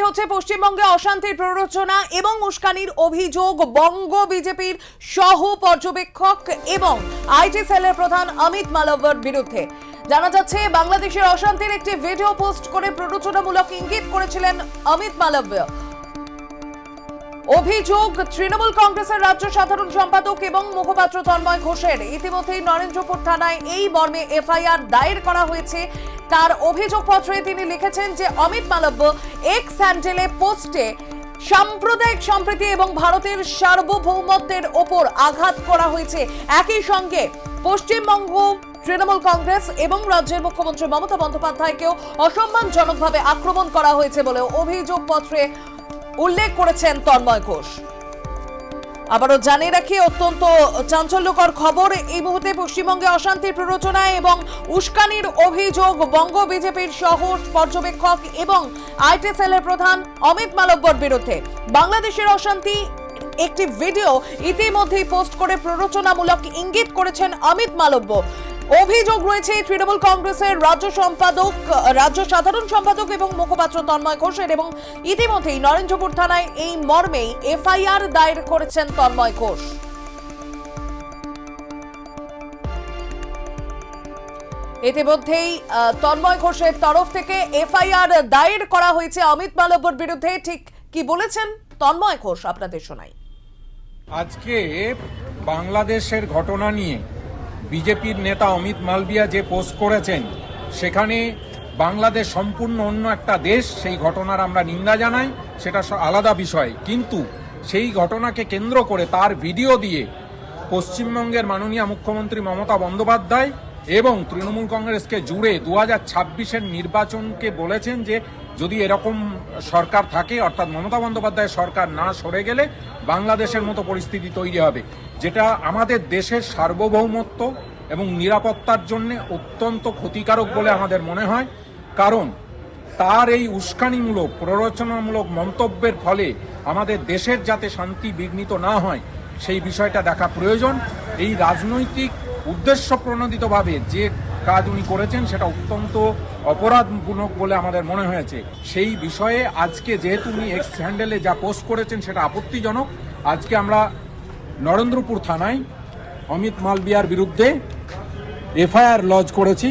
হচ্ছে পশ্চিমবঙ্গে অশান্তির প্ররোচনা এবং উস্কানির অভিযোগ বঙ্গ বিজেপির সহ পর্যবেক্ষক এবং আইটি সেলের প্রধান অমিত মালব্যর বিরুদ্ধে। জানা যাচ্ছে বাংলাদেশের অশান্তির একটি ভিডিও পোস্ট করে প্ররোচনামূলক ইঙ্গিত করেছিলেন অমিত মালব্য। অভিযোগ তৃণমূল কংগ্রেসের রাজ্য সাধারণ সম্পাদক এবং মুখপাত্র তন্ময় ঘোষের। ইতিমধ্যেই নরেন্দ্রপুর থানায় এই মর্মে এফআইআর দায়ের করা হয়েছে। তার অভিযোগপত্রে তিনি লিখেছেন যে অমিত মালব্য এক্স হ্যান্ডেলে পোস্টে সাম্প্রদায়িক সম্প্রীতি এবং ভারতের সার্বভৌমত্বের ওপর আঘাত করা হয়েছে। একই সঙ্গে পশ্চিমবঙ্গ তৃণমূল কংগ্রেস এবং রাজ্যের মুখ্যমন্ত্রী মমতা বন্দ্যোপাধ্যায়কেও অসম্মানজনকভাবে আক্রমণ করা হয়েছে বলে অভিযোগপত্রে উল্লেখ করেছেন তন্ময় ঘোষ। আবারও জানিয়ে রাখি, অত্যন্ত চাঞ্চল্যকর খবর। এই মুহূর্তে পশ্চিমবঙ্গে অশান্তির প্ররোচনা এবং উস্কানির অভিযোগ বঙ্গ বিজেপির সহ পর্যবেক্ষক এবং আইটি সেলের প্রধান অমিত মালব্যর বিরুদ্ধে। বাংলাদেশের অশান্তি একটি ভিডিও ইতিমধ্যেই পোস্ট করে প্ররোচনামূলক ইঙ্গিত করেছেন অমিত মালব্য। অভিযোগ রয়েছে তৃণমূল কংগ্রেসের রাজ্য সাধারণ সম্পাদক এবং মুখপাত্র তন্ময় ঘোষের এবং ইতিমধ্যেই নরেন্দ্রপুর থানায় এই মর্মেই এফআইআর দায়ের করেছেন তন্ময় ঘোষ। ইতিমধ্যেই তন্ময় ঘোষের তরফ থেকে এফআইআর দায়ের করা হয়েছে অমিত মালব্যর বিরুদ্ধে। ঠিক কি বলেছেন তন্ময় ঘোষ আপনাদের শোনাই। আজকে বাংলাদেশের ঘটনা নিয়ে বিজেপির নেতা অমিত মালবিয়া যে পোস্ট করেছেন, সেখানে বাংলাদেশ সম্পূর্ণ অন্য একটা দেশ, সেই ঘটনার আমরা নিন্দা জানাই, সেটা আলাদা বিষয়। কিন্তু সেই ঘটনাকে কেন্দ্র করে তার ভিডিও দিয়ে পশ্চিমবঙ্গের মাননীয় মুখ্যমন্ত্রী মমতা বন্দ্যোপাধ্যায় এবং তৃণমূল কংগ্রেসকে জুড়ে 2026-এর নির্বাচনকে বলেছেন যে যদি এরকম সরকার থাকে, অর্থাৎ মমতা বন্দ্যোপাধ্যায়ের সরকার না সরে গেলে বাংলাদেশের মতো পরিস্থিতি তৈরি হবে, যেটা আমাদের দেশের সার্বভৌমত্ব এবং নিরাপত্তার জন্য অত্যন্ত ক্ষতিকারক বলে আমাদের মনে হয়। কারণ তার এই উস্কানিমূলক প্ররোচনামূলক মন্তব্যের ফলে আমাদের দেশের যাতে শান্তি বিঘ্নিত না হয় সেই বিষয়টা দেখা প্রয়োজন। এই রাজনৈতিক উদ্দেশ্য প্রণোদিতভাবে যে কাজ উনি করেছেন সেটা অত্যন্ত অপরাধমূলক বলে আমাদের মনে হয়েছে। সেই বিষয়ে আজকে যেহেতু উনি এক্স হ্যান্ডেলে যা পোস্ট করেছেন সেটা আপত্তিজনক, আজকে আমরা নরেন্দ্রপুর থানায় অমিত মালবিয়ার বিরুদ্ধে এফআইআর লজ করেছি।